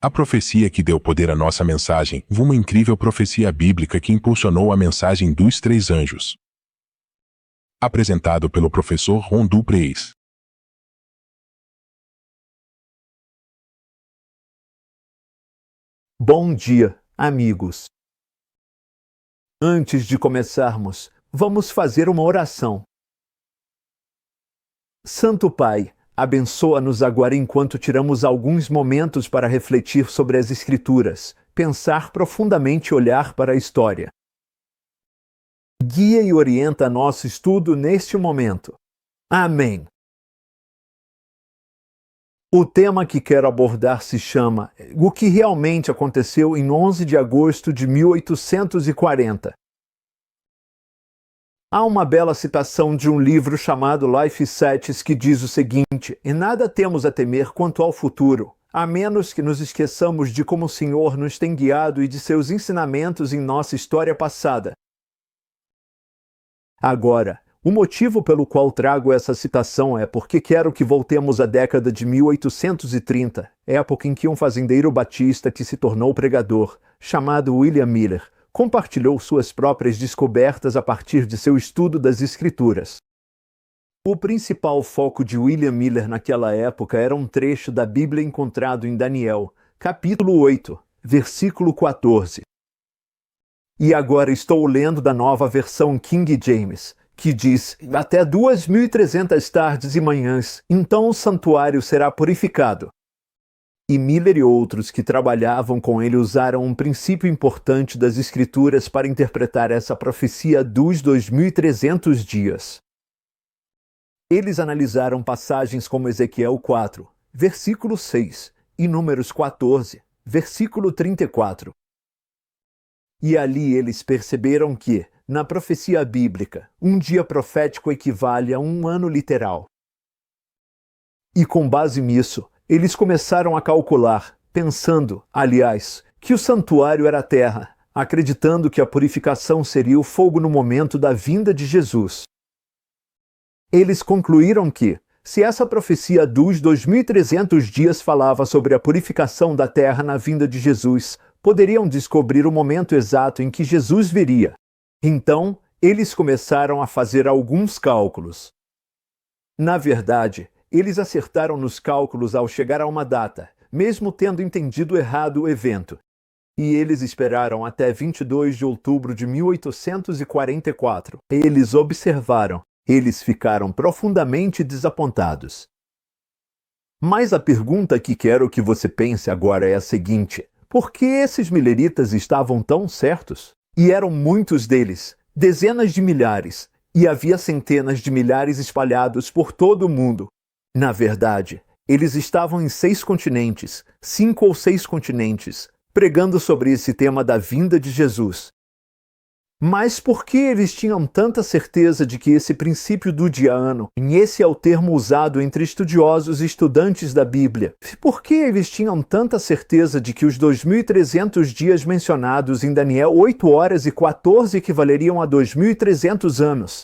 A profecia que deu poder à nossa mensagem, uma incrível profecia bíblica que impulsionou a mensagem dos 3 anjos. Apresentado pelo professor Ron Dupreis. Bom dia, amigos. Antes de começarmos, vamos fazer uma oração. Santo Pai, abençoa-nos agora enquanto tiramos alguns momentos para refletir sobre as Escrituras, pensar profundamente e olhar para a história. Guia e orienta nosso estudo neste momento. Amém. O tema que quero abordar se chama O que realmente aconteceu em 11 de agosto de 1840. Há uma bela citação de um livro chamado Life Sets que diz o seguinte: "E nada temos a temer quanto ao futuro, a menos que nos esqueçamos de como o Senhor nos tem guiado e de seus ensinamentos em nossa história passada." Agora, o motivo pelo qual trago essa citação é porque quero que voltemos à década de 1830, época em que um fazendeiro batista que se tornou pregador, chamado William Miller, compartilhou suas próprias descobertas a partir de seu estudo das Escrituras. O principal foco de William Miller naquela época era um trecho da Bíblia encontrado em Daniel, capítulo 8, versículo 14. E agora estou lendo da nova versão King James, que diz: "Até 2.300 tardes e manhãs, então o santuário será purificado." E Miller e outros que trabalhavam com ele usaram um princípio importante das Escrituras para interpretar essa profecia dos 2.300 dias. Eles analisaram passagens como Ezequiel 4, versículo 6, e Números 14, versículo 34. E ali eles perceberam que, na profecia bíblica, um dia profético equivale a um ano literal. E com base nisso, eles começaram a calcular, pensando, aliás, que o santuário era a terra, acreditando que a purificação seria o fogo no momento da vinda de Jesus. Eles concluíram que, se essa profecia dos 2.300 dias falava sobre a purificação da terra na vinda de Jesus, poderiam descobrir o momento exato em que Jesus viria. Então, eles começaram a fazer alguns cálculos. Na verdade, eles acertaram nos cálculos ao chegar a uma data, mesmo tendo entendido errado o evento. E eles esperaram até 22 de outubro de 1844. Eles observaram. Eles ficaram profundamente desapontados. Mas a pergunta que quero que você pense agora é a seguinte: por que esses milleritas estavam tão certos? E eram muitos deles, dezenas de milhares, e havia centenas de milhares espalhados por todo o mundo. Na verdade, eles estavam em 6 continentes, 5 ou 6 continentes, pregando sobre esse tema da vinda de Jesus. Mas por que eles tinham tanta certeza de que esse princípio do dia-ano, e esse é o termo usado entre estudiosos e estudantes da Bíblia, por que eles tinham tanta certeza de que os 2.300 dias mencionados em Daniel 8 horas e 14 equivaleriam a 2.300 anos?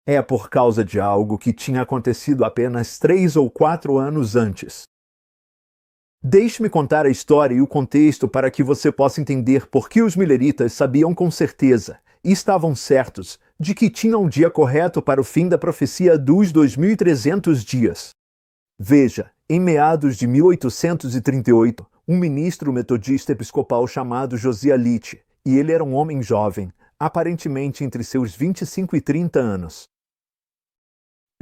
É por causa de algo que tinha acontecido apenas 3 ou 4 anos antes. Deixe-me contar a história e o contexto para que você possa entender por que os milleritas sabiam com certeza, e estavam certos, de que tinham um dia correto para o fim da profecia dos 2.300 dias. Veja, em meados de 1838, um ministro metodista episcopal chamado Josiah Litch, e ele era um homem jovem, aparentemente entre seus 25 e 30 anos.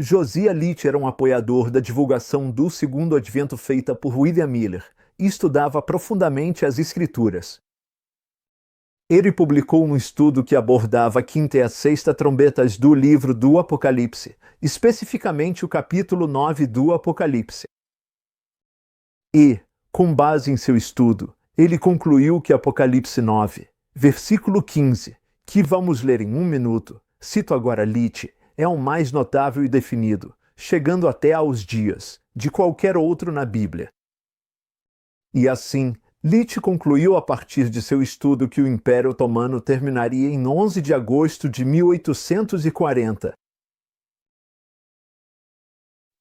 Josiah Litch era um apoiador da divulgação do segundo advento feita por William Miller e estudava profundamente as Escrituras. Ele publicou um estudo que abordava a quinta e a sexta trombetas do livro do Apocalipse, especificamente o capítulo 9 do Apocalipse. E, com base em seu estudo, ele concluiu que Apocalipse 9, versículo 15, que vamos ler em 1 minuto, cito agora Litch, é o mais notável e definido, chegando até aos dias, de qualquer outro na Bíblia. E assim, Litch concluiu a partir de seu estudo que o Império Otomano terminaria em 11 de agosto de 1840.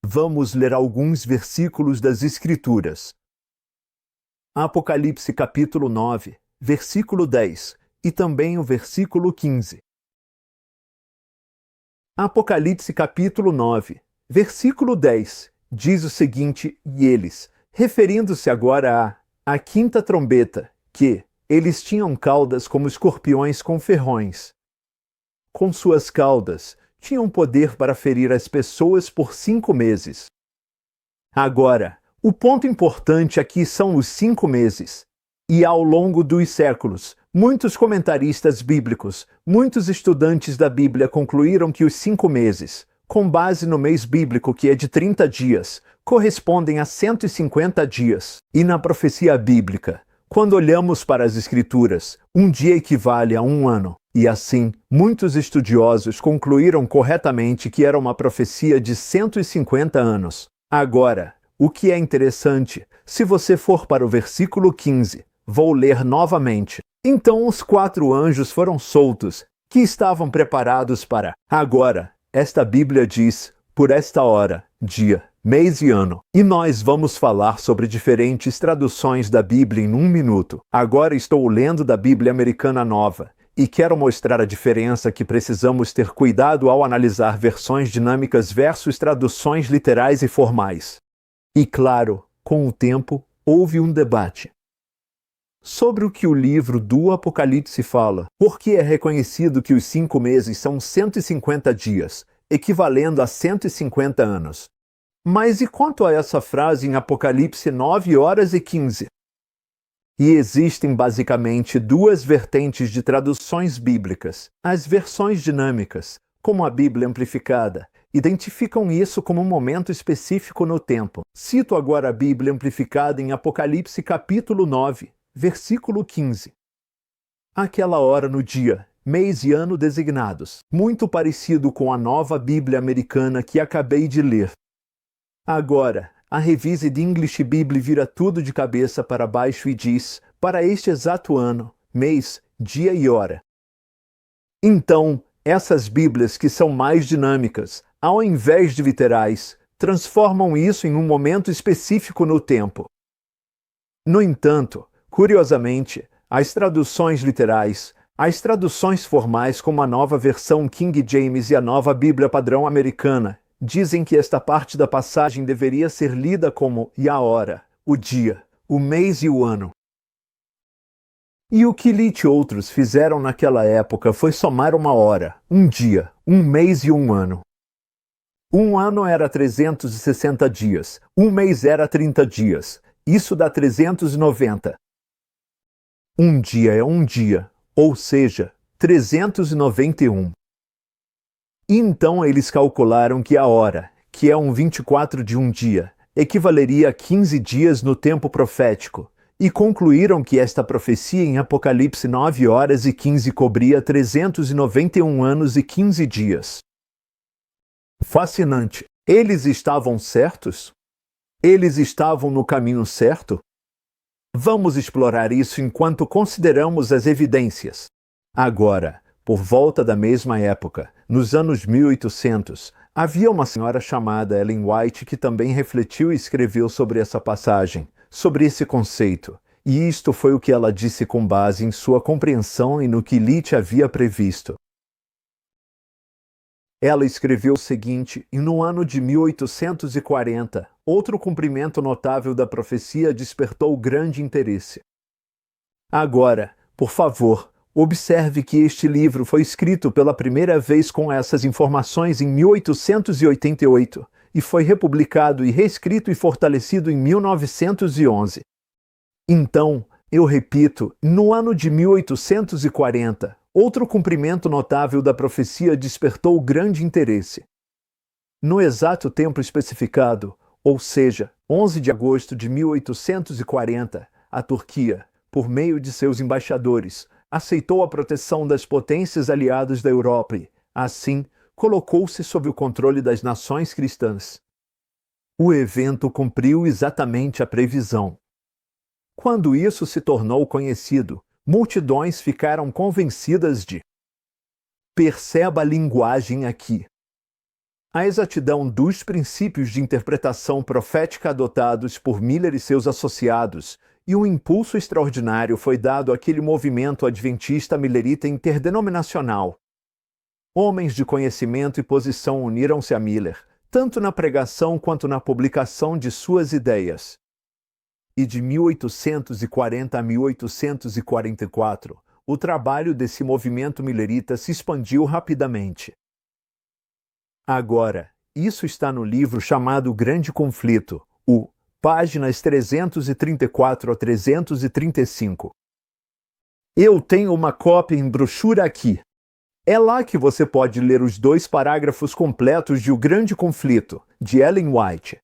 Vamos ler alguns versículos das Escrituras. Apocalipse capítulo 9, versículo 10, e também o versículo 15. Apocalipse capítulo 9, versículo 10, diz o seguinte: e eles, referindo-se agora à quinta trombeta, que eles tinham caudas como escorpiões com ferrões. Com suas caudas, tinham poder para ferir as pessoas por 5 meses. Agora, o ponto importante aqui são os 5 meses. E ao longo dos séculos, muitos comentaristas bíblicos, muitos estudantes da Bíblia concluíram que os 5 meses, com base no mês bíblico que é de 30 dias, correspondem a 150 dias. E na profecia bíblica, quando olhamos para as Escrituras, um dia equivale a um ano. E assim, muitos estudiosos concluíram corretamente que era uma profecia de 150 anos. Agora, o que é interessante, se você for para o versículo 15, vou ler novamente. Então os 4 anjos foram soltos, que estavam preparados para. Agora, esta Bíblia diz, por esta hora, dia, mês e ano. E nós vamos falar sobre diferentes traduções da Bíblia em 1 minuto. Agora estou lendo da Bíblia Americana Nova. E quero mostrar a diferença que precisamos ter cuidado ao analisar versões dinâmicas versus traduções literais e formais. E claro, com o tempo, houve um debate sobre o que o livro do Apocalipse fala, porque é reconhecido que os 5 meses são 150 dias, equivalendo a 150 anos. Mas e quanto a essa frase em Apocalipse 9 horas e 15? E existem basicamente 2 vertentes de traduções bíblicas. As versões dinâmicas, como a Bíblia Amplificada, identificam isso como um momento específico no tempo. Cito agora a Bíblia Amplificada em Apocalipse capítulo 9, versículo 15. Aquela hora no dia, mês e ano designados, muito parecido com a nova Bíblia Americana que acabei de ler. Agora, a Revised English Bible vira tudo de cabeça para baixo e diz, para este exato ano, mês, dia e hora. Então, essas Bíblias que são mais dinâmicas, ao invés de literais, transformam isso em um momento específico no tempo. No entanto, curiosamente, as traduções literais, as traduções formais como a nova versão King James e a nova Bíblia Padrão Americana, dizem que esta parte da passagem deveria ser lida como e a hora, o dia, o mês e o ano. E o que Litt e outros fizeram naquela época foi somar uma hora, um dia, um mês e um ano. Um ano era 360 dias, um mês era 30 dias, isso dá 390. Um dia é um dia, ou seja, 391. E então eles calcularam que a hora, que é um 24 de um dia, equivaleria a 15 dias no tempo profético, e concluíram que esta profecia em Apocalipse 9 horas e 15 cobria 391 anos e 15 dias. Fascinante. Eles estavam certos? Eles estavam no caminho certo? Vamos explorar isso enquanto consideramos as evidências. Agora, por volta da mesma época, nos anos 1800, havia uma senhora chamada Ellen White que também refletiu e escreveu sobre essa passagem, sobre esse conceito, e isto foi o que ela disse com base em sua compreensão e no que Litt havia previsto. Ela escreveu o seguinte: e no ano de 1840, outro cumprimento notável da profecia despertou grande interesse. Agora, por favor, observe que este livro foi escrito pela primeira vez com essas informações em 1888 e foi republicado e reescrito e fortalecido em 1911. Então, eu repito, no ano de 1840, outro cumprimento notável da profecia despertou grande interesse. No exato tempo especificado, ou seja, 11 de agosto de 1840, a Turquia, por meio de seus embaixadores, aceitou a proteção das potências aliadas da Europa e, assim, colocou-se sob o controle das nações cristãs. O evento cumpriu exatamente a previsão. Quando isso se tornou conhecido, multidões ficaram convencidas de. Perceba a linguagem aqui. A exatidão dos princípios de interpretação profética adotados por Miller e seus associados E um impulso extraordinário foi dado àquele movimento adventista millerita interdenominacional. Homens de conhecimento e posição uniram-se a Miller, tanto na pregação quanto na publicação de suas ideias. E de 1840 a 1844, o trabalho desse movimento millerita se expandiu rapidamente. Agora, isso está no livro chamado Grande Conflito, páginas 334 a 335. Eu tenho uma cópia em brochura aqui. É lá que você pode ler os 2 parágrafos completos de O Grande Conflito, de Ellen White.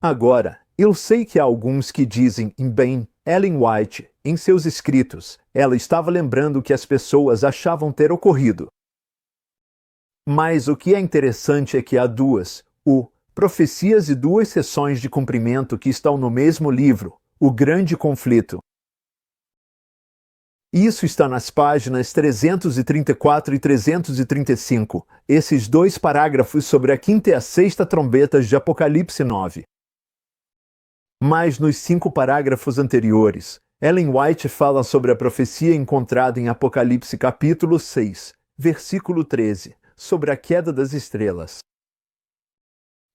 Agora, eu sei que há alguns que dizem, bem, Ellen White, em seus escritos, ela estava lembrando que as pessoas achavam ter ocorrido. Mas o que é interessante é que há 2, profecias e 2 seções de cumprimento que estão no mesmo livro, O Grande Conflito. Isso está nas páginas 334 e 335, esses 2 parágrafos sobre a 5ª e a 6ª trombetas de Apocalipse 9. Mas nos 5 parágrafos anteriores, Ellen White fala sobre a profecia encontrada em Apocalipse capítulo 6, versículo 13, sobre a queda das estrelas.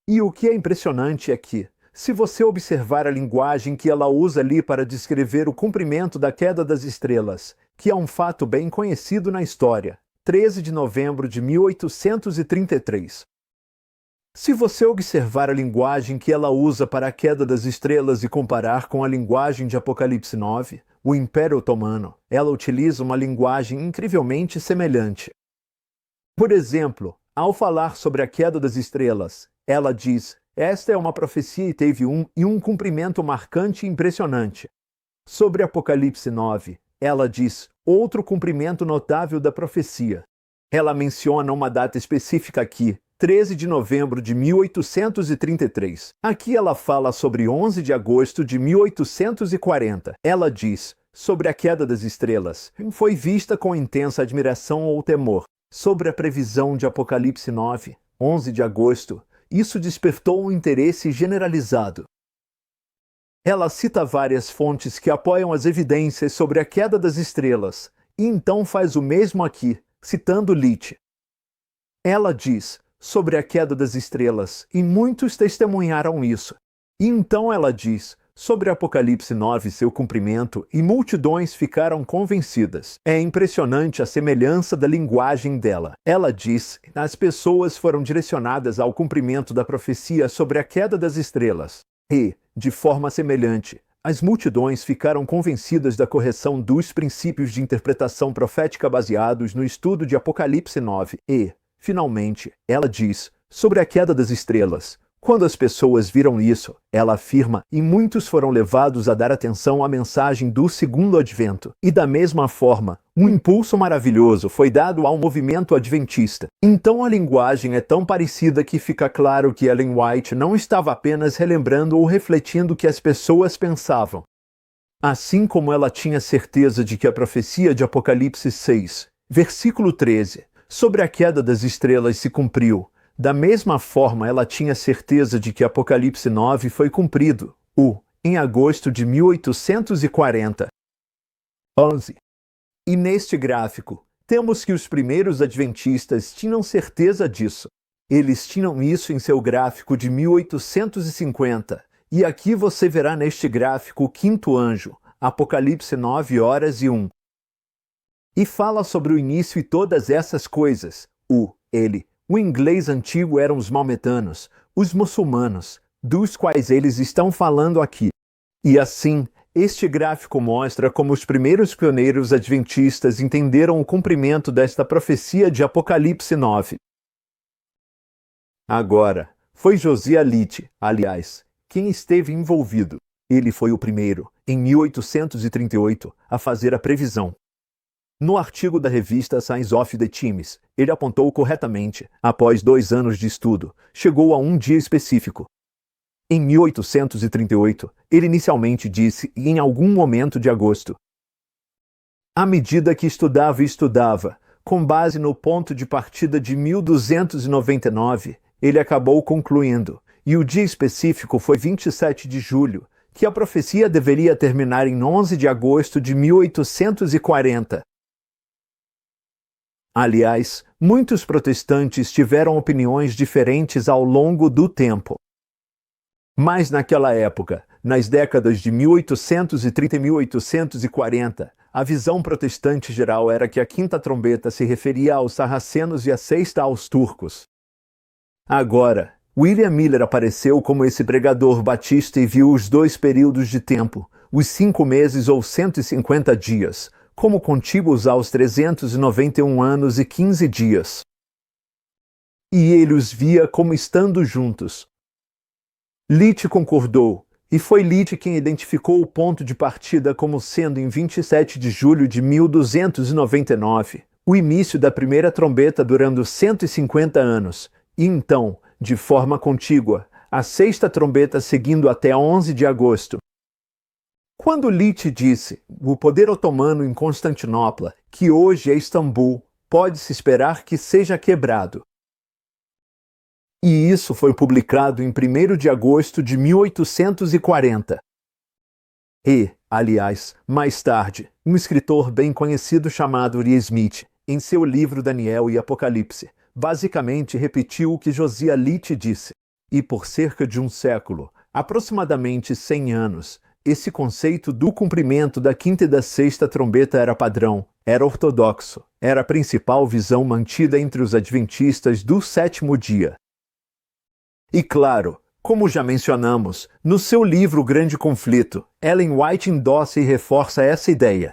E o que é impressionante é que, se você observar a linguagem que ela usa ali para descrever o cumprimento da queda das estrelas, que é um fato bem conhecido na história, 13 de novembro de 1833. Se você observar a linguagem que ela usa para a queda das estrelas e comparar com a linguagem de Apocalipse 9, o Império Otomano, ela utiliza uma linguagem incrivelmente semelhante. Por exemplo, ao falar sobre a queda das estrelas, ela diz: esta é uma profecia e teve um cumprimento marcante e impressionante. Sobre Apocalipse 9, ela diz: outro cumprimento notável da profecia. Ela menciona uma data específica aqui, 13 de novembro de 1833. Aqui ela fala sobre 11 de agosto de 1840. Ela diz: sobre a queda das estrelas, foi vista com intensa admiração ou temor. Sobre a previsão de Apocalipse 9, 11 de agosto, isso despertou um interesse generalizado. Ela cita várias fontes que apoiam as evidências sobre a queda das estrelas, e então faz o mesmo aqui, citando Litt. Ela diz sobre a queda das estrelas, e muitos testemunharam isso. E então ela diz sobre Apocalipse 9 seu cumprimento, e multidões ficaram convencidas. É impressionante a semelhança da linguagem dela. Ela diz: as pessoas foram direcionadas ao cumprimento da profecia sobre a queda das estrelas. E, de forma semelhante, as multidões ficaram convencidas da correção dos princípios de interpretação profética baseados no estudo de Apocalipse 9. E, finalmente, ela diz sobre a queda das estrelas. Quando as pessoas viram isso, ela afirma, e muitos foram levados a dar atenção à mensagem do segundo advento. E da mesma forma, um impulso maravilhoso foi dado ao movimento adventista. Então a linguagem é tão parecida que fica claro que Ellen White não estava apenas relembrando ou refletindo o que as pessoas pensavam. Assim como ela tinha certeza de que a profecia de Apocalipse 6, versículo 13, sobre a queda das estrelas se cumpriu, da mesma forma, ela tinha certeza de que Apocalipse 9 foi cumprido, em agosto de 1840. 11. E neste gráfico, temos que os primeiros adventistas tinham certeza disso. Eles tinham isso em seu gráfico de 1850, e aqui você verá neste gráfico o 5º anjo, Apocalipse 9 horas e 1. E fala sobre o início e todas essas coisas, ele. O inglês antigo eram os maometanos, os muçulmanos, dos quais eles estão falando aqui. E assim, este gráfico mostra como os primeiros pioneiros adventistas entenderam o cumprimento desta profecia de Apocalipse 9. Agora, foi Josiah Litt, aliás, quem esteve envolvido. Ele foi o primeiro, em 1838, a fazer a previsão. No artigo da revista Signs of the Times, ele apontou corretamente, após 2 anos de estudo, chegou a um dia específico. Em 1838, ele inicialmente disse em algum momento de agosto. À medida que estudava, com base no ponto de partida de 1299, ele acabou concluindo, e o dia específico foi 27 de julho que a profecia deveria terminar em 11 de agosto de 1840. Aliás, muitos protestantes tiveram opiniões diferentes ao longo do tempo. Mas naquela época, nas décadas de 1830 e 1840, a visão protestante geral era que a quinta trombeta se referia aos sarracenos e a sexta aos turcos. Agora, William Miller apareceu como esse pregador batista e viu os dois períodos de tempo, os 5 meses ou 150 dias, como contíguos aos 391 anos e 15 dias. E ele os via como estando juntos. Leach concordou, e foi Leach quem identificou o ponto de partida como sendo em 27 de julho de 1299, o início da primeira trombeta durando 150 anos, e então, de forma contígua, a sexta trombeta seguindo até 11 de agosto. Quando Leach disse, o poder otomano em Constantinopla, que hoje é Istambul, pode-se esperar que seja quebrado. E isso foi publicado em 1º de agosto de 1840. E, aliás, mais tarde, um escritor bem conhecido chamado Uri Smith, em seu livro Daniel e Apocalipse, basicamente repetiu o que Josiah Leach disse. E por cerca de um século, aproximadamente 100 anos, esse conceito do cumprimento da quinta e da sexta trombeta era padrão, era ortodoxo, era a principal visão mantida entre os adventistas do sétimo dia. E claro, como já mencionamos, no seu livro O Grande Conflito, Ellen White endossa e reforça essa ideia.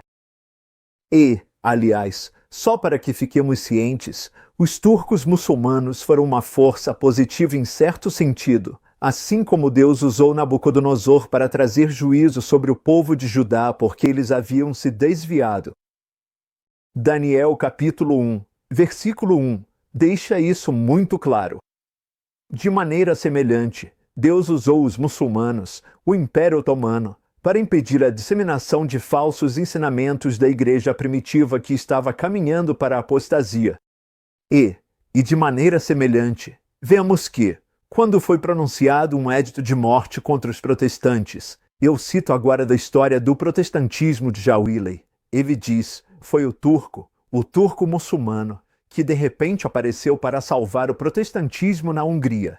E, aliás, só para que fiquemos cientes, os turcos muçulmanos foram uma força positiva em certo sentido, assim como Deus usou Nabucodonosor para trazer juízo sobre o povo de Judá porque eles haviam se desviado. Daniel capítulo 1, versículo 1, deixa isso muito claro. De maneira semelhante, Deus usou os muçulmanos, o Império Otomano, para impedir a disseminação de falsos ensinamentos da igreja primitiva que estava caminhando para a apostasia. E de maneira semelhante, vemos que, quando foi pronunciado um edito de morte contra os protestantes, eu cito agora da história do protestantismo de Jawiley, ele diz, foi o turco muçulmano, que de repente apareceu para salvar o protestantismo na Hungria.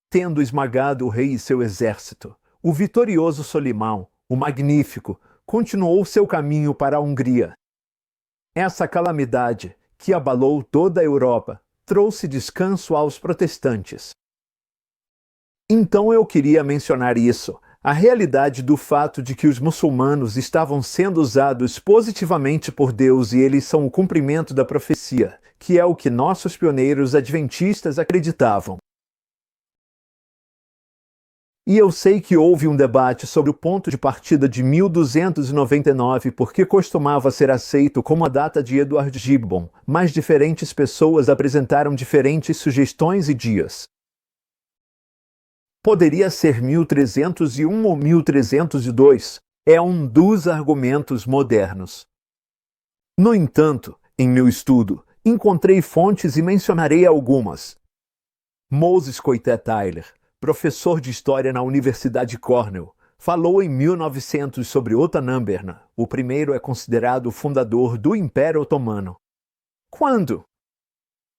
Tendo esmagado o rei e seu exército, o vitorioso Solimão, o Magnífico, continuou seu caminho para a Hungria. Essa calamidade, que abalou toda a Europa, trouxe descanso aos protestantes. Então eu queria mencionar isso, a realidade do fato de que os muçulmanos estavam sendo usados positivamente por Deus e eles são o cumprimento da profecia, que é o que nossos pioneiros adventistas acreditavam. E eu sei que houve um debate sobre o ponto de partida de 1299 porque costumava ser aceito como a data de Edward Gibbon, mas diferentes pessoas apresentaram diferentes sugestões e dias. Poderia ser 1301 ou 1302, é um dos argumentos modernos. No entanto, em meu estudo, encontrei fontes e mencionarei algumas. Moses Coité Tyler, professor de História na Universidade Cornell, falou em 1900 sobre Otanamberna. O primeiro é considerado o fundador do Império Otomano. Quando?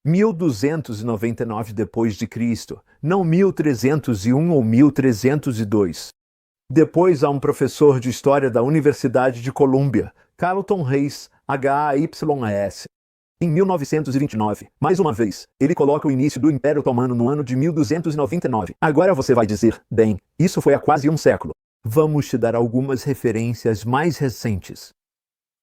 1299 d.C., não 1301 ou 1302. Depois há um professor de História da Universidade de Colômbia, Carlton Reis, HAYS. Em 1929, mais uma vez, ele coloca o início do Império Otomano no ano de 1299. Agora você vai dizer, bem, isso foi há quase um século. Vamos te dar algumas referências mais recentes.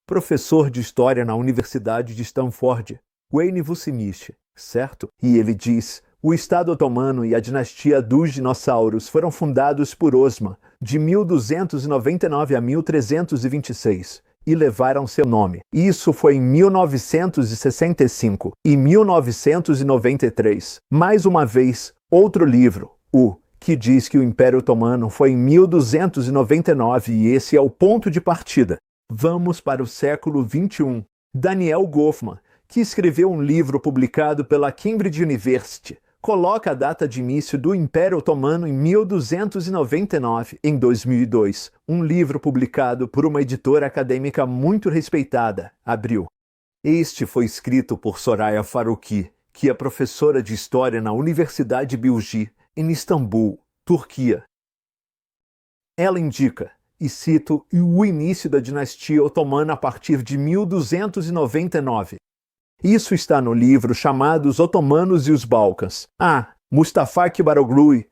Professor de História na Universidade de Stanford, Wayne Vucinic, certo? E ele diz, o Estado Otomano e a dinastia dos dinossauros foram fundados por Osman, de 1299 a 1326, e levaram seu nome. Isso foi em 1965 e 1993. Mais uma vez, outro livro, que diz que o Império Otomano foi em 1299 e esse é o ponto de partida. Vamos para o século XXI. Daniel Goffman, que escreveu um livro publicado pela Cambridge University, coloca a data de início do Império Otomano em 1299. Em 2002, um livro publicado por uma editora acadêmica muito respeitada abriu. Este foi escrito por Soraya Faruqi, que é professora de História na Universidade Bilgi, em Istambul, Turquia. Ela indica, e cito, o início da dinastia otomana a partir de 1299. Isso está no livro chamado Os Otomanos e os Balcãs. Mustafa Kibaroglu,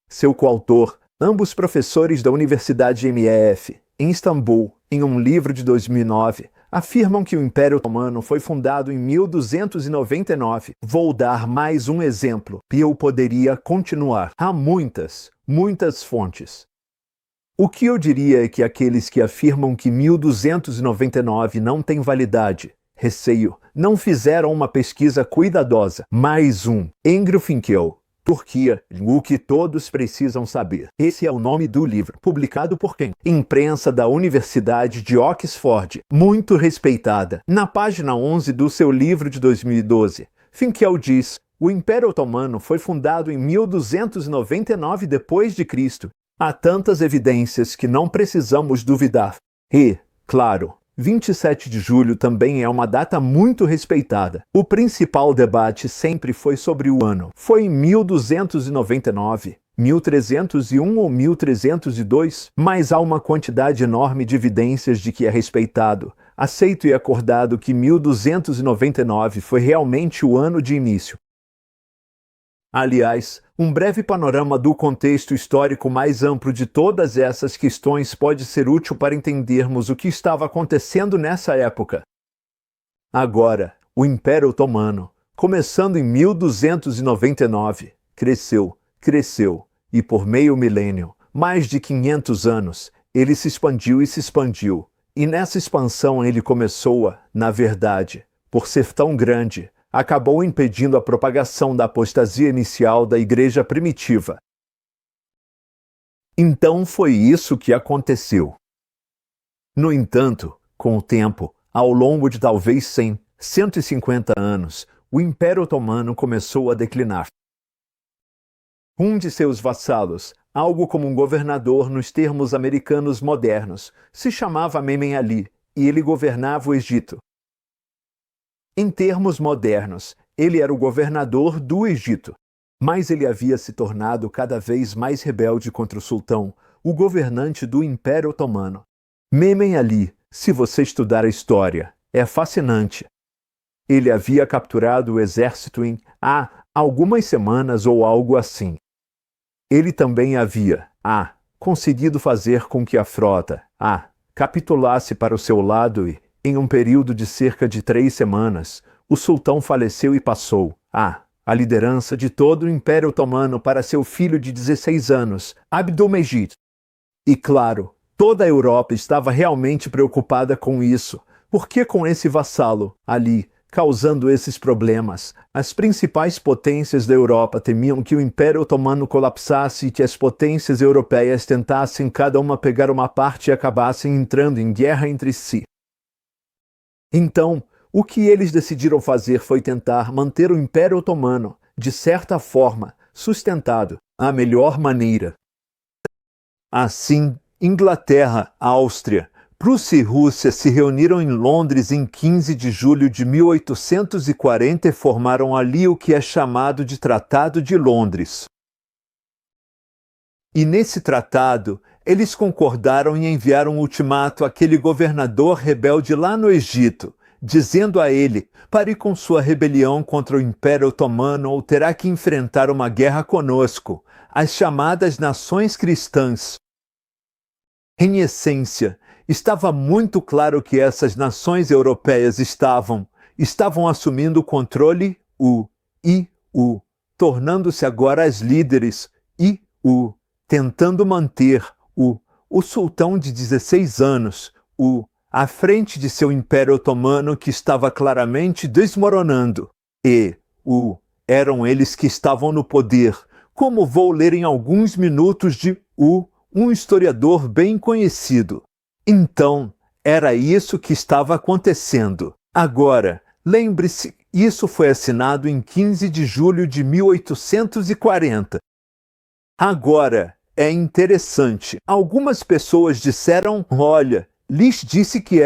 seu coautor, ambos professores da Universidade MEF, em Istambul, em um livro de 2009, afirmam que o Império Otomano foi fundado em 1299. Vou dar mais um exemplo, e eu poderia continuar. Há muitas fontes. O que eu diria é que aqueles que afirmam que 1299 não tem validade, receio, não fizeram uma pesquisa cuidadosa. Mais um. Engel Finkel, Turquia, o que todos precisam saber. Esse é o nome do livro, publicado por quem? Imprensa da Universidade de Oxford, muito respeitada. Na página 11 do seu livro de 2012, Finkel diz: o Império Otomano foi fundado em 1299 d.C. Há tantas evidências que não precisamos duvidar. E, claro, 27 de julho também é uma data muito respeitada. O principal debate sempre foi sobre o ano. Foi em 1299, 1301 ou 1302, mas há uma quantidade enorme de evidências de que é respeitado, aceito e acordado que 1299 foi realmente o ano de início. Aliás, um breve panorama do contexto histórico mais amplo de todas essas questões pode ser útil para entendermos o que estava acontecendo nessa época. Agora, o Império Otomano, começando em 1299, cresceu, e por meio milênio, mais de 500 anos, ele se expandiu e se expandiu. E nessa expansão ele começou na verdade, por ser tão grande, acabou impedindo a propagação da apostasia inicial da igreja primitiva. Então foi isso que aconteceu. No entanto, com o tempo, ao longo de talvez 100, 150 anos, o Império Otomano começou a declinar. Um de seus vassalos, algo como um governador nos termos americanos modernos, se chamava Mehmed Ali, e ele governava o Egito. Em termos modernos, ele era o governador do Egito, mas ele havia se tornado cada vez mais rebelde contra o sultão, o governante do Império Otomano. Mehmed Ali, se você estudar a história, é fascinante. Ele havia capturado o exército em algumas semanas ou algo assim. Ele também havia conseguido fazer com que a frota capitulasse para o seu lado e, em um período de cerca de 3 semanas, o sultão faleceu e passou a liderança de todo o Império Otomano para seu filho de 16 anos, Abdülmecid. E claro, toda a Europa estava realmente preocupada com isso, porque com esse vassalo ali, causando esses problemas, as principais potências da Europa temiam que o Império Otomano colapsasse e que as potências europeias tentassem cada uma pegar uma parte e acabassem entrando em guerra entre si. Então, o que eles decidiram fazer foi tentar manter o Império Otomano, de certa forma, sustentado, à melhor maneira. Assim, Inglaterra, Áustria, Prússia e Rússia se reuniram em Londres em 15 de julho de 1840 e formaram ali o que é chamado de Tratado de Londres. E nesse tratado, eles concordaram em enviar um ultimato àquele governador rebelde lá no Egito, dizendo a ele: pare com sua rebelião contra o Império Otomano ou terá que enfrentar uma guerra conosco, as chamadas nações cristãs. Em essência, estava muito claro que essas nações europeias estavam assumindo o controle tornando-se agora as líderes tentando manter o sultão de 16 anos, à frente de seu Império Otomano que estava claramente desmoronando. E eram eles que estavam no poder, como vou ler em alguns minutos de um historiador bem conhecido. Então, era isso que estava acontecendo. Agora, lembre-se Isso foi assinado em 15 de julho de 1840. Agora, é interessante. Algumas pessoas disseram, olha, Lish disse que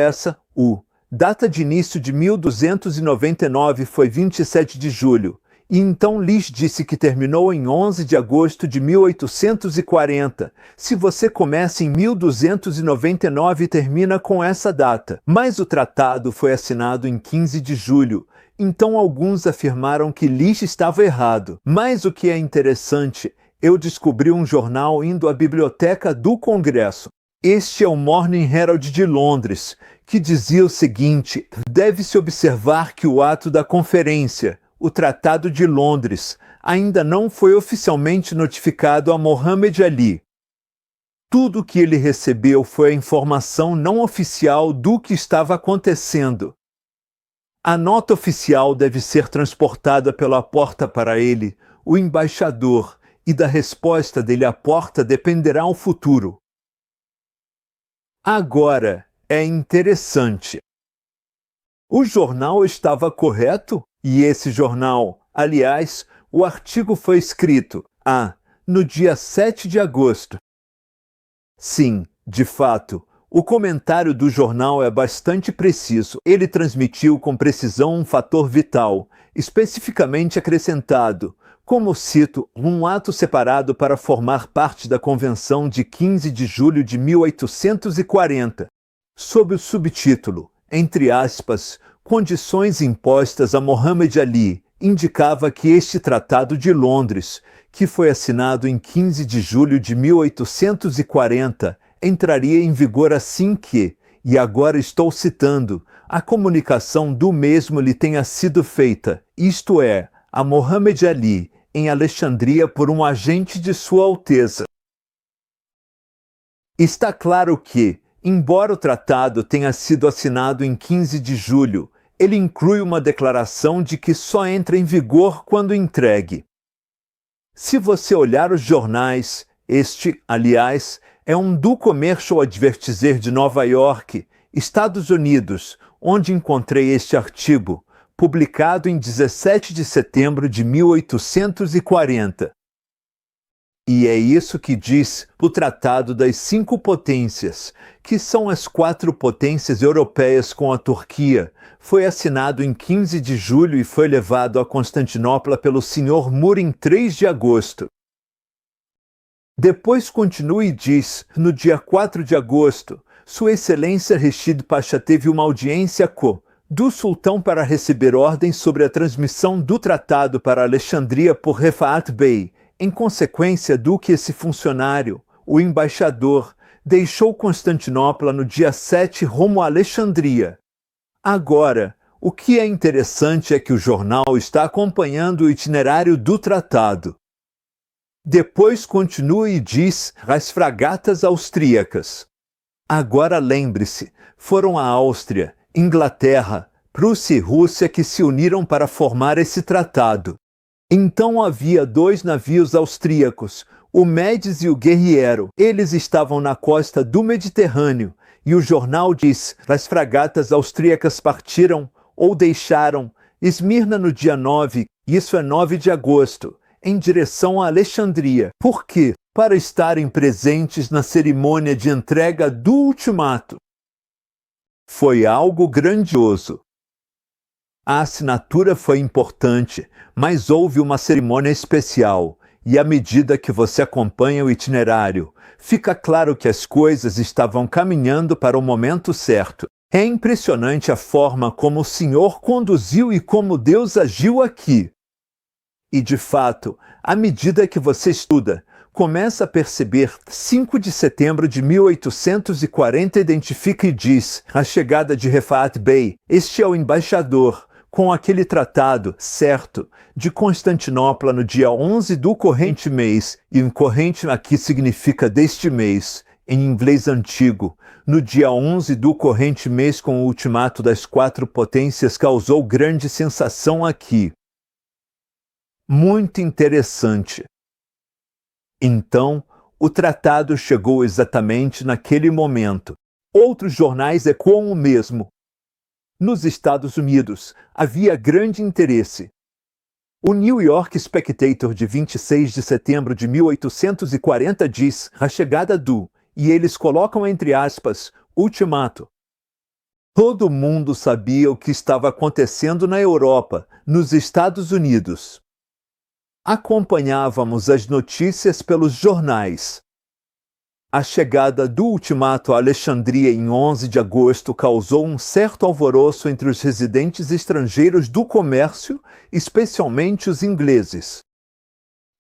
data de início de 1299 foi 27 de julho. E então Lish disse que terminou em 11 de agosto de 1840. Se você começa em 1299 e termina com essa data. Mas o tratado foi assinado em 15 de julho. Então alguns afirmaram que Lish estava errado. Mas o que é interessante, eu descobri um jornal indo à biblioteca do Congresso. Este é o Morning Herald de Londres, que dizia o seguinte: deve-se observar que o ato da conferência, o Tratado de Londres, ainda não foi oficialmente notificado a Mohammed Ali. Tudo o que ele recebeu foi a informação não oficial do que estava acontecendo. A nota oficial deve ser transportada pela porta para ele, o embaixador, e da resposta dele à porta dependerá o futuro. Agora, é interessante. O jornal estava correto? E esse jornal, aliás, o artigo foi escrito, no dia 7 de agosto. Sim, de fato, o comentário do jornal é bastante preciso. Ele transmitiu com precisão um fator vital, especificamente acrescentado, como cito, um ato separado para formar parte da Convenção de 15 de julho de 1840, sob o subtítulo, entre aspas, condições impostas a Mohammed Ali, indicava que este Tratado de Londres, que foi assinado em 15 de julho de 1840, entraria em vigor assim que, e agora estou citando, a comunicação do mesmo lhe tenha sido feita, isto é, a Mohammed Ali, em Alexandria por um agente de Sua Alteza. Está claro que, embora o tratado tenha sido assinado em 15 de julho, ele inclui uma declaração de que só entra em vigor quando entregue. Se você olhar os jornais, este, aliás, é um do Commercial Advertiser de Nova York, Estados Unidos, onde encontrei este artigo, publicado em 17 de setembro de 1840. E é isso que diz o Tratado das 5 Potências, que são as 4 potências europeias com a Turquia. Foi assinado em 15 de julho e foi levado a Constantinopla pelo Sr. Moore em 3 de agosto. Depois continua e diz, no dia 4 de agosto, Sua Excelência Reshid Pasha teve uma audiência do sultão para receber ordens sobre a transmissão do tratado para Alexandria por Refaat Bey, em consequência do que esse funcionário, o embaixador, deixou Constantinopla no dia 7 rumo a Alexandria. Agora, o que é interessante é que o jornal está acompanhando o itinerário do tratado. Depois continua e diz as fragatas austríacas. Agora lembre-se, foram a Áustria, Inglaterra, Prússia e Rússia que se uniram para formar esse tratado. Então havia 2 navios austríacos, o Médici e o Guerriero. Eles estavam na costa do Mediterrâneo, e o jornal diz: as fragatas austríacas partiram ou deixaram Esmirna no dia 9, isso é 9 de agosto, em direção a Alexandria. Por quê? Para estarem presentes na cerimônia de entrega do ultimato. Foi algo grandioso. A assinatura foi importante, mas houve uma cerimônia especial, e à medida que você acompanha o itinerário, fica claro que as coisas estavam caminhando para o momento certo. É impressionante a forma como o Senhor conduziu e como Deus agiu aqui. E de fato, à medida que você estuda, começa a perceber 5 de setembro de 1840 identifica e diz a chegada de Refaat Bey, este é o embaixador, com aquele tratado, certo, de Constantinopla no dia 11 do corrente mês, e o corrente aqui significa deste mês, em inglês antigo, no dia 11 do corrente mês com o ultimato das 4 potências causou grande sensação aqui. Muito interessante. Então, o tratado chegou exatamente naquele momento. Outros jornais ecoam o mesmo. Nos Estados Unidos, havia grande interesse. O New York Spectator de 26 de setembro de 1840 diz a chegada do, e eles colocam entre aspas, ultimato. Todo mundo sabia o que estava acontecendo na Europa, nos Estados Unidos. Acompanhávamos as notícias pelos jornais. A chegada do ultimato a Alexandria em 11 de agosto causou um certo alvoroço entre os residentes estrangeiros do comércio, especialmente os ingleses.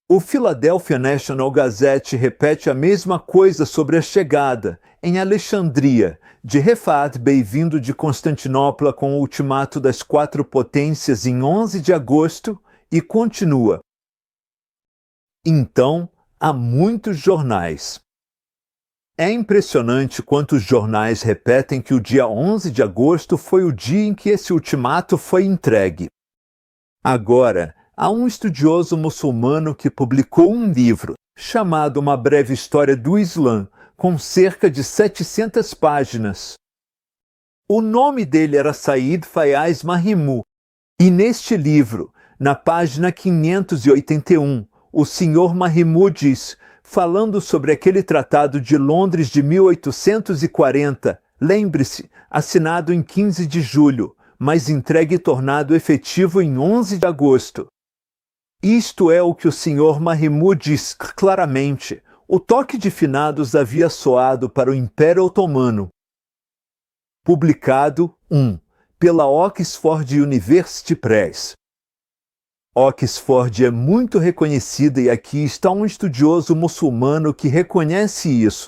O Philadelphia National Gazette repete a mesma coisa sobre a chegada, em Alexandria, de Refat Bey vindo de Constantinopla com o ultimato das 4 potências em 11 de agosto, e continua. Então, há muitos jornais. É impressionante quantos jornais repetem que o dia 11 de agosto foi o dia em que esse ultimato foi entregue. Agora, há um estudioso muçulmano que publicou um livro, chamado Uma Breve História do Islã, com cerca de 700 páginas. O nome dele era Said Fayaz Mahimu, e neste livro, na página 581, o Sr. Mahimu diz, falando sobre aquele Tratado de Londres de 1840, lembre-se, assinado em 15 de julho, mas entregue e tornado efetivo em 11 de agosto. Isto é o que o Sr. Mahimu diz claramente. O toque de finados havia soado para o Império Otomano. Publicado, pela Oxford University Press. Oxford é muito reconhecida e aqui está um estudioso muçulmano que reconhece isso.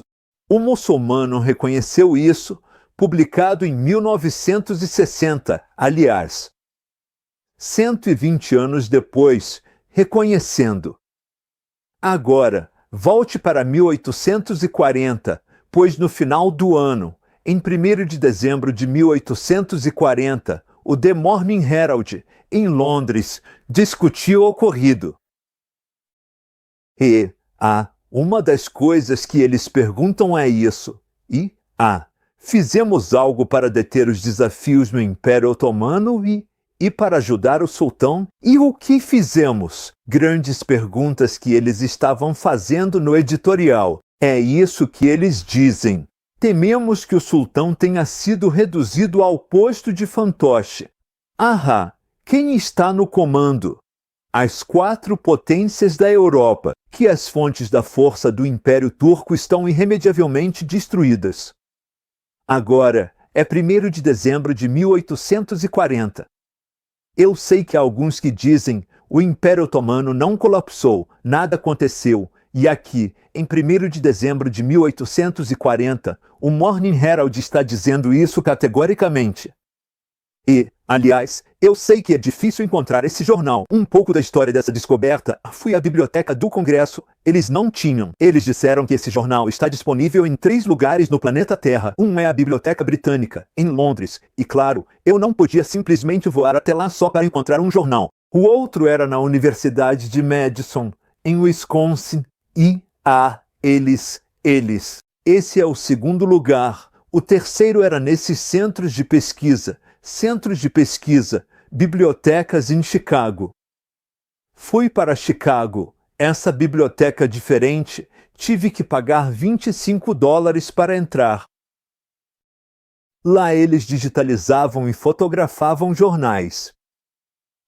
O muçulmano reconheceu isso, publicado em 1960, aliás. 120 anos depois, reconhecendo. Agora, volte para 1840, pois no final do ano, em 1º de dezembro de 1840, o The Morning Herald, em Londres, discutiu o ocorrido. Uma das coisas que eles perguntam é isso. Fizemos algo para deter os desafios no Império Otomano e para ajudar o sultão? E o que fizemos? Grandes perguntas que eles estavam fazendo no editorial. É isso que eles dizem. Tememos que o sultão tenha sido reduzido ao posto de fantoche. Quem está no comando? As 4 potências da Europa, que as fontes da força do Império Turco estão irremediavelmente destruídas. Agora, é 1º de dezembro de 1840. Eu sei que há alguns que dizem o Império Otomano não colapsou, nada aconteceu, e aqui, em 1º de dezembro de 1840, o Morning Herald está dizendo isso categoricamente. Aliás, eu sei que é difícil encontrar esse jornal. Um pouco da história dessa descoberta, fui à biblioteca do Congresso, eles não tinham. Eles disseram que esse jornal está disponível em 3 lugares no planeta Terra. Um é a Biblioteca Britânica, em Londres, e claro, eu não podia simplesmente voar até lá só para encontrar um jornal. O outro era na Universidade de Madison, em Wisconsin, eles. Esse é o 2º lugar. O terceiro era nesses centros de pesquisa, bibliotecas em Chicago. Fui para Chicago, essa biblioteca diferente, tive que pagar $25 para entrar. Lá eles digitalizavam e fotografavam jornais.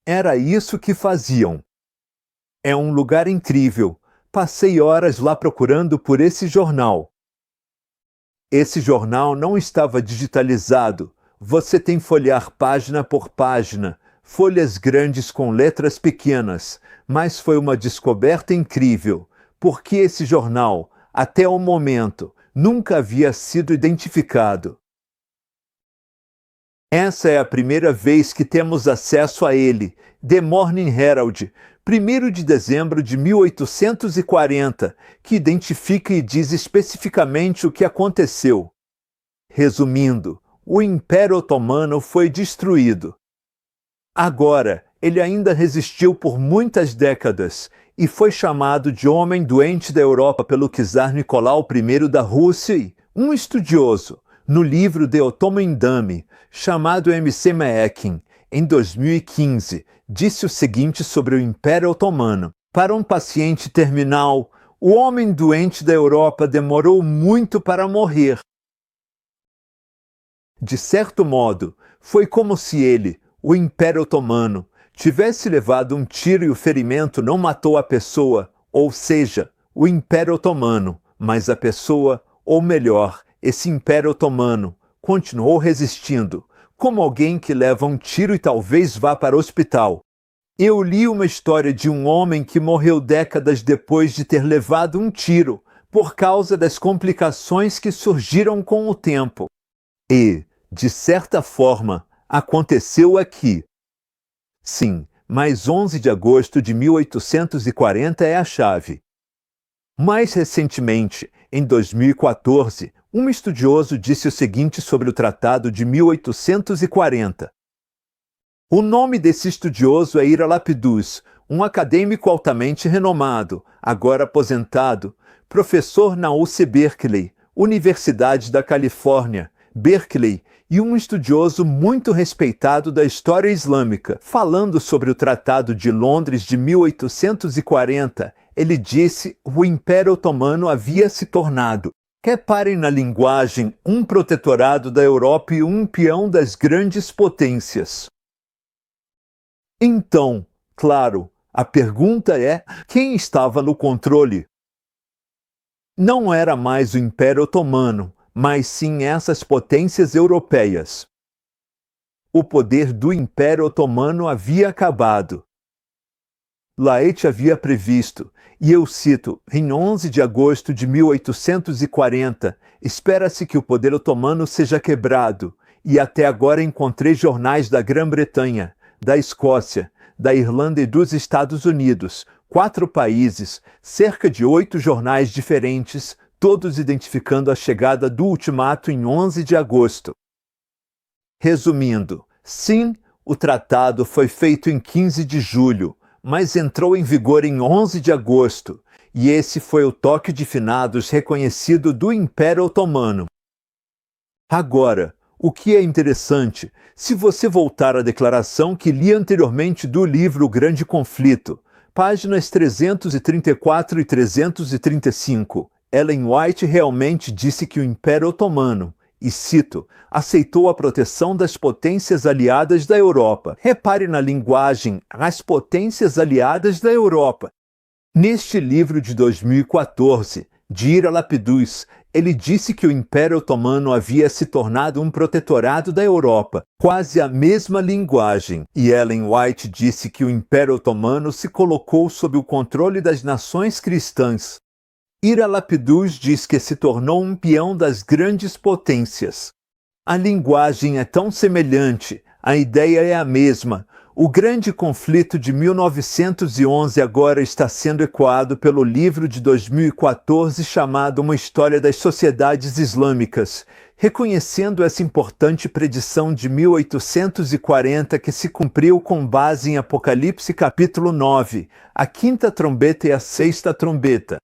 Era isso que faziam. É um lugar incrível. Passei horas lá procurando por esse jornal. Esse jornal não estava digitalizado. Você tem que folhear página por página, folhas grandes com letras pequenas, mas foi uma descoberta incrível, porque esse jornal, até o momento, nunca havia sido identificado. Essa é a primeira vez que temos acesso a ele, The Morning Herald, 1º de dezembro de 1840, que identifica e diz especificamente o que aconteceu. Resumindo, o Império Otomano foi destruído. Agora, ele ainda resistiu por muitas décadas e foi chamado de homem doente da Europa pelo czar Nicolau I da Rússia e um estudioso, no livro The Ottoman Dummy, chamado M.C. Meekin, em 2015, disse o seguinte sobre o Império Otomano. Para um paciente terminal, o homem doente da Europa demorou muito para morrer. De certo modo, foi como se ele, o Império Otomano, tivesse levado um tiro e o ferimento não matou a pessoa, ou seja, o Império Otomano, mas a pessoa, ou melhor, esse Império Otomano, continuou resistindo, como alguém que leva um tiro e talvez vá para o hospital. Eu li uma história de um homem que morreu décadas depois de ter levado um tiro, por causa das complicações que surgiram com o tempo. E, de certa forma, aconteceu aqui. Sim, mas 11 de agosto de 1840 é a chave. Mais recentemente, em 2014, um estudioso disse o seguinte sobre o Tratado de 1840. O nome desse estudioso é Ira Lapidus, um acadêmico altamente renomado, agora aposentado, professor na UC Berkeley, Universidade da Califórnia, Berkeley, e um estudioso muito respeitado da história islâmica. Falando sobre o Tratado de Londres de 1840, ele disse que o Império Otomano havia se tornado, reparem na linguagem, um protetorado da Europa e um peão das grandes potências. Então, claro, a pergunta é: quem estava no controle? Não era mais o Império Otomano, mas sim essas potências europeias. O poder do Império Otomano havia acabado. Laet havia previsto, e eu cito, em 11 de agosto de 1840, espera-se que o poder otomano seja quebrado, e até agora encontrei jornais da Grã-Bretanha, da Escócia, da Irlanda e dos Estados Unidos, 4 países, cerca de 8 jornais diferentes, todos identificando a chegada do ultimato em 11 de agosto. Resumindo, sim, o tratado foi feito em 15 de julho, mas entrou em vigor em 11 de agosto, e esse foi o toque de finados reconhecido do Império Otomano. Agora, o que é interessante, se você voltar à declaração que li anteriormente do livro O Grande Conflito, páginas 334 e 335, Ellen White realmente disse que o Império Otomano, e cito, aceitou a proteção das potências aliadas da Europa. Repare na linguagem, as potências aliadas da Europa. Neste livro de 2014, de Ira Lapidus, ele disse que o Império Otomano havia se tornado um protetorado da Europa, quase a mesma linguagem. E Ellen White disse que o Império Otomano se colocou sob o controle das nações cristãs. Ira Lapidus diz que se tornou um peão das grandes potências. A linguagem é tão semelhante, a ideia é a mesma. O grande conflito de 1911 agora está sendo ecoado pelo livro de 2014 chamado Uma História das Sociedades Islâmicas, reconhecendo essa importante predição de 1840 que se cumpriu com base em Apocalipse capítulo 9, a 5ª trombeta e a 6ª trombeta.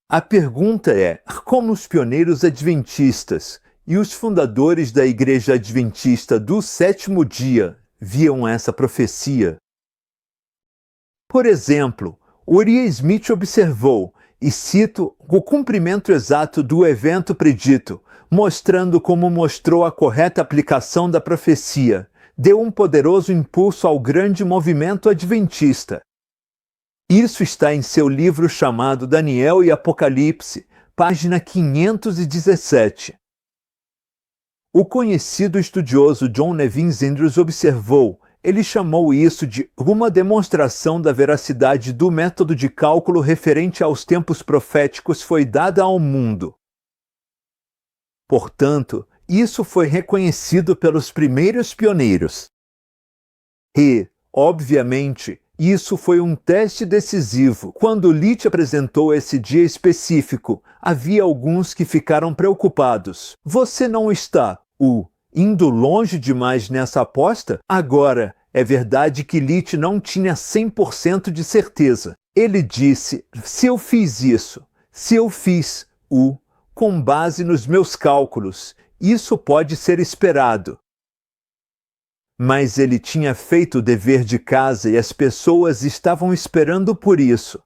A pergunta é, como os pioneiros adventistas e os fundadores da Igreja Adventista do Sétimo Dia viam essa profecia? Por exemplo, Uriah Smith observou, e cito, o cumprimento exato do evento predito, mostrando como mostrou a correta aplicação da profecia, deu um poderoso impulso ao grande movimento adventista. Isso está em seu livro chamado Daniel e Apocalipse, página 517. O conhecido estudioso John Nevin Andrews observou, ele chamou isso de uma demonstração da veracidade do método de cálculo referente aos tempos proféticos foi dada ao mundo. Portanto, isso foi reconhecido pelos primeiros pioneiros. E, obviamente, isso foi um teste decisivo. Quando Leach apresentou esse dia específico, havia alguns que ficaram preocupados. Você não está, indo longe demais nessa aposta? Agora, é verdade que Leach não tinha 100% de certeza. Ele disse, se eu fiz isso, se eu fiz Com base nos meus cálculos, isso pode ser esperado. Mas ele tinha feito o dever de casa e as pessoas estavam esperando por isso.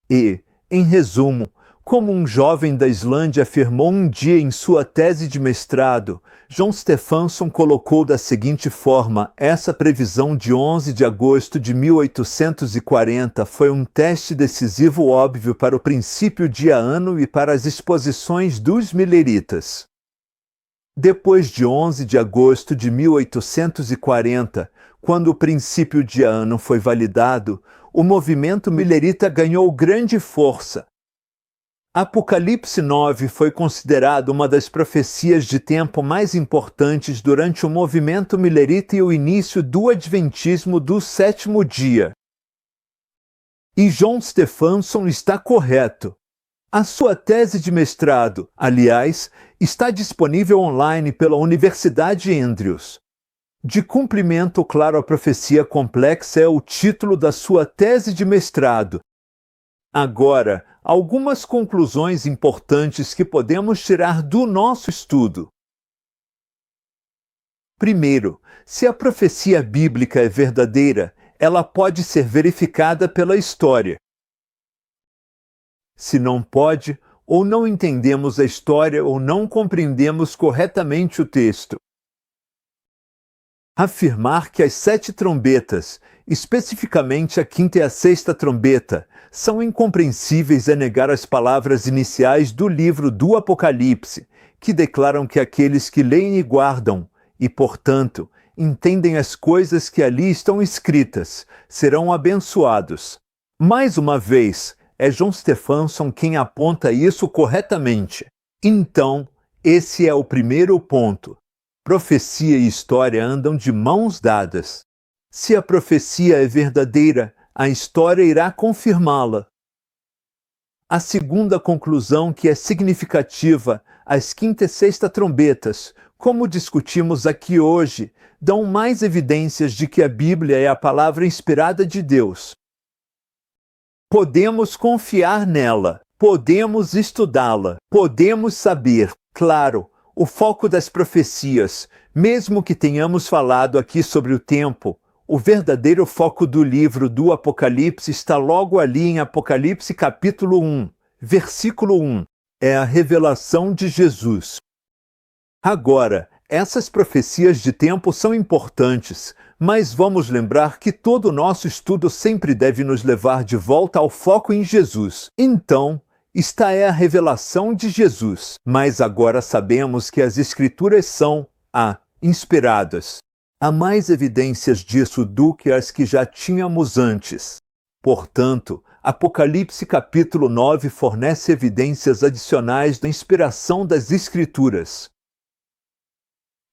E, em resumo, como um jovem da Islândia afirmou um dia em sua tese de mestrado, John Stephenson colocou da seguinte forma: essa previsão de 11 de agosto de 1840 foi um teste decisivo óbvio para o princípio dia-ano e para as exposições dos milleritas. Depois de 11 de agosto de 1840, quando o princípio dia-ano foi validado, o movimento millerita ganhou grande força. Apocalipse 9 foi considerado uma das profecias de tempo mais importantes durante o movimento millerita e o início do adventismo do sétimo dia. E John Stephenson está correto. A sua tese de mestrado, aliás, está disponível online pela Universidade Andrews. De cumprimento claro à profecia complexa é o título da sua tese de mestrado. Agora, algumas conclusões importantes que podemos tirar do nosso estudo. Primeiro, se a profecia bíblica é verdadeira, ela pode ser verificada pela história. Se não pode, ou não entendemos a história ou não compreendemos corretamente o texto. Afirmar que as 7 trombetas, especificamente a 5ª e a 6ª trombeta, são incompreensíveis é negar as palavras iniciais do livro do Apocalipse, que declaram que aqueles que leem e guardam, e, portanto, entendem as coisas que ali estão escritas, serão abençoados. Mais uma vez, é John Stephenson quem aponta isso corretamente. Então, esse é o primeiro ponto. Profecia e história andam de mãos dadas. Se a profecia é verdadeira, a história irá confirmá-la. A segunda conclusão, que é significativa, as 5ª e 6ª trombetas, como discutimos aqui hoje, dão mais evidências de que a Bíblia é a palavra inspirada de Deus. Podemos confiar nela, podemos estudá-la, podemos saber, claro, o foco das profecias, mesmo que tenhamos falado aqui sobre o tempo. O verdadeiro foco do livro do Apocalipse está logo ali em Apocalipse capítulo 1, versículo 1. É a revelação de Jesus. Agora, essas profecias de tempo são importantes, mas vamos lembrar que todo o nosso estudo sempre deve nos levar de volta ao foco em Jesus. Então, esta é a revelação de Jesus. Mas agora sabemos que as Escrituras são inspiradas. Há mais evidências disso do que as que já tínhamos antes. Portanto, Apocalipse capítulo 9 fornece evidências adicionais da inspiração das Escrituras.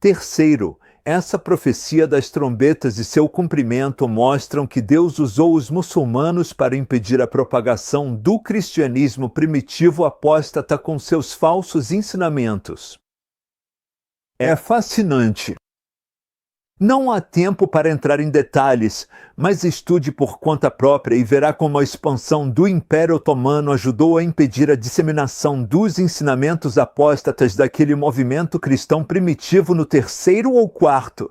Terceiro, essa profecia das trombetas e seu cumprimento mostram que Deus usou os muçulmanos para impedir a propagação do cristianismo primitivo apóstata com seus falsos ensinamentos. É fascinante. Não há tempo para entrar em detalhes, mas estude por conta própria e verá como a expansão do Império Otomano ajudou a impedir a disseminação dos ensinamentos apóstatas daquele movimento cristão primitivo no 3º ou 4º.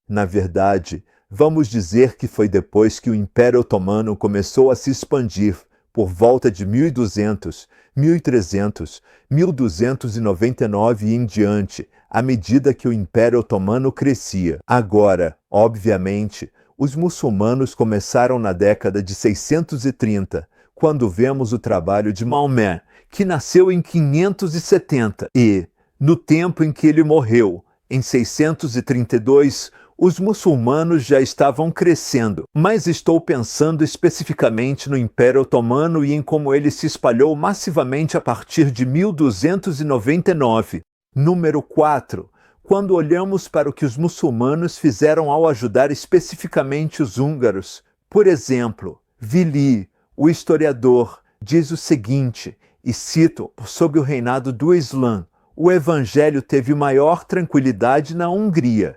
Na verdade, vamos dizer que foi depois que o Império Otomano começou a se expandir, por volta de 1200, 1300, 1299 e em diante, à medida que o Império Otomano crescia. Agora, obviamente, os muçulmanos começaram na década de 630, quando vemos o trabalho de Maomé, que nasceu em 570 e, no tempo em que ele morreu, em 632, os muçulmanos já estavam crescendo, mas estou pensando especificamente no Império Otomano e em como ele se espalhou massivamente a partir de 1299. Número 4. Quando olhamos para o que os muçulmanos fizeram ao ajudar especificamente os húngaros, por exemplo, Vili, o historiador, diz o seguinte, e cito, sob o reinado do Islã, o evangelho teve maior tranquilidade na Hungria.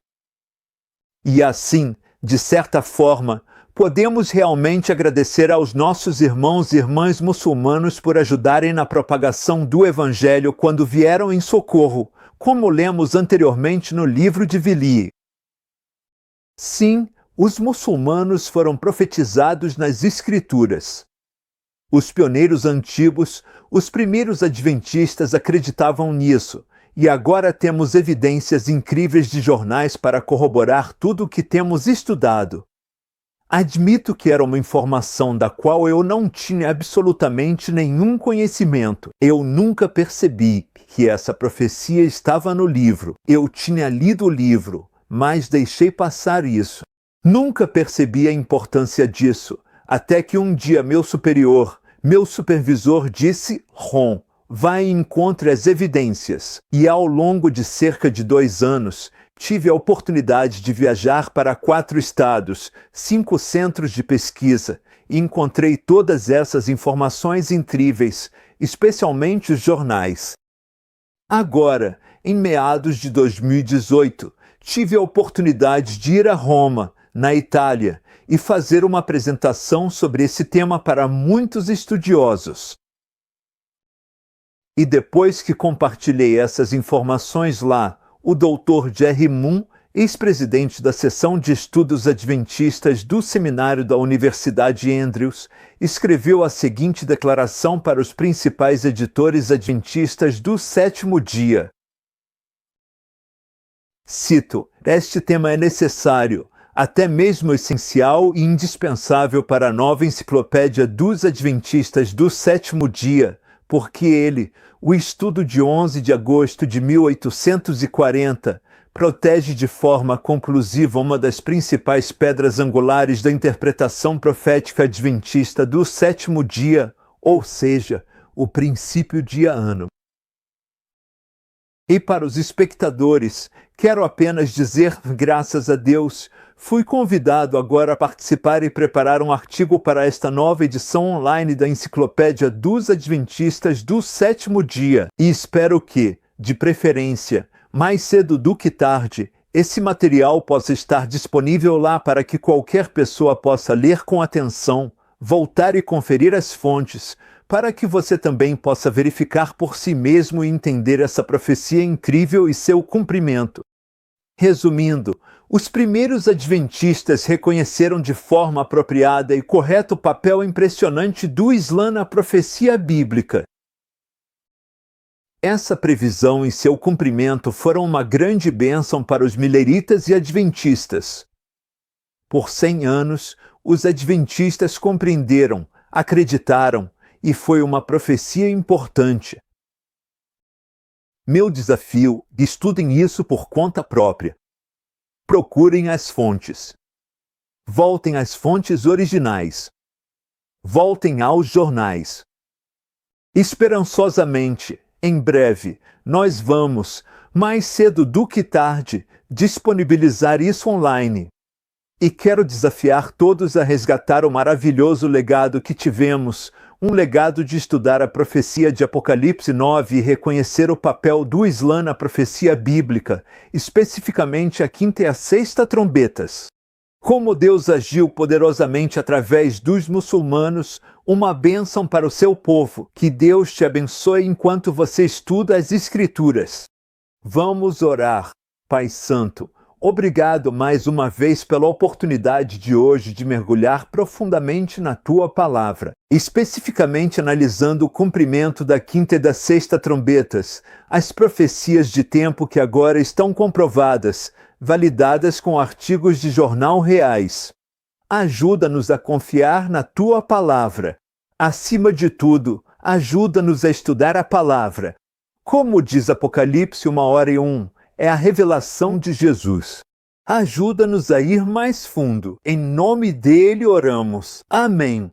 E assim, de certa forma, Podemos realmente agradecer aos nossos irmãos e irmãs muçulmanos por ajudarem na propagação do Evangelho quando vieram em socorro, como lemos anteriormente no livro de Vili. Sim, os muçulmanos foram profetizados nas Escrituras. Os pioneiros antigos, os primeiros adventistas acreditavam nisso, e agora temos evidências incríveis de jornais para corroborar tudo o que temos estudado. Admito que era uma informação da qual eu não tinha absolutamente nenhum conhecimento. Eu nunca percebi que essa profecia estava no livro. Eu tinha lido o livro, mas deixei passar isso. Nunca percebi a importância disso, até que um dia meu supervisor disse: Ron, vá e encontre as evidências. E ao longo de cerca de 2 anos, tive a oportunidade de viajar para 4 estados, 5 centros de pesquisa, e encontrei todas essas informações incríveis, especialmente os jornais. Agora, em meados de 2018, tive a oportunidade de ir a Roma, na Itália, e fazer uma apresentação sobre esse tema para muitos estudiosos. E depois que compartilhei essas informações lá, o Dr. Jerry Moon, ex-presidente da seção de estudos adventistas do seminário da Universidade Andrews, escreveu a seguinte declaração para os principais editores adventistas do 7º dia. Cito: este tema é necessário, até mesmo essencial e indispensável para a nova enciclopédia dos adventistas do 7º dia, porque ele, o estudo de 11 de agosto de 1840, protege de forma conclusiva uma das principais pedras angulares da interpretação profética adventista do 7º dia, ou seja, o princípio de ano. E para os espectadores, quero apenas dizer, graças a Deus, fui convidado agora a participar e preparar um artigo para esta nova edição online da Enciclopédia dos Adventistas do 7º dia, e espero que, de preferência, mais cedo do que tarde, esse material possa estar disponível lá para que qualquer pessoa possa ler com atenção, voltar e conferir as fontes, para que você também possa verificar por si mesmo e entender essa profecia incrível e seu cumprimento. Resumindo, os primeiros adventistas reconheceram de forma apropriada e correta o papel impressionante do Islã na profecia bíblica. Essa previsão e seu cumprimento foram uma grande bênção para os mileritas e adventistas. Por 100 anos, os adventistas compreenderam, acreditaram, e foi uma profecia importante. Meu desafio: estudem isso por conta própria. Procurem as fontes. Voltem às fontes originais. Voltem aos jornais. Esperançosamente, em breve, nós vamos, mais cedo do que tarde, disponibilizar isso online. E quero desafiar todos a resgatar o maravilhoso legado que tivemos, um legado de estudar a profecia de Apocalipse 9 e reconhecer o papel do Islã na profecia bíblica, especificamente a 5ª e a 6ª trombetas. Como Deus agiu poderosamente através dos muçulmanos, uma bênção para o seu povo. Que Deus te abençoe enquanto você estuda as Escrituras. Vamos orar. Pai Santo, obrigado mais uma vez pela oportunidade de hoje de mergulhar profundamente na Tua Palavra, especificamente analisando o cumprimento da 5ª e da 6ª trombetas, as profecias de tempo que agora estão comprovadas, validadas com artigos de jornal reais. Ajuda-nos a confiar na Tua Palavra. Acima de tudo, ajuda-nos a estudar a Palavra. Como diz Apocalipse 1:1, é a revelação de Jesus. Ajuda-nos a ir mais fundo. Em nome dele oramos. Amém.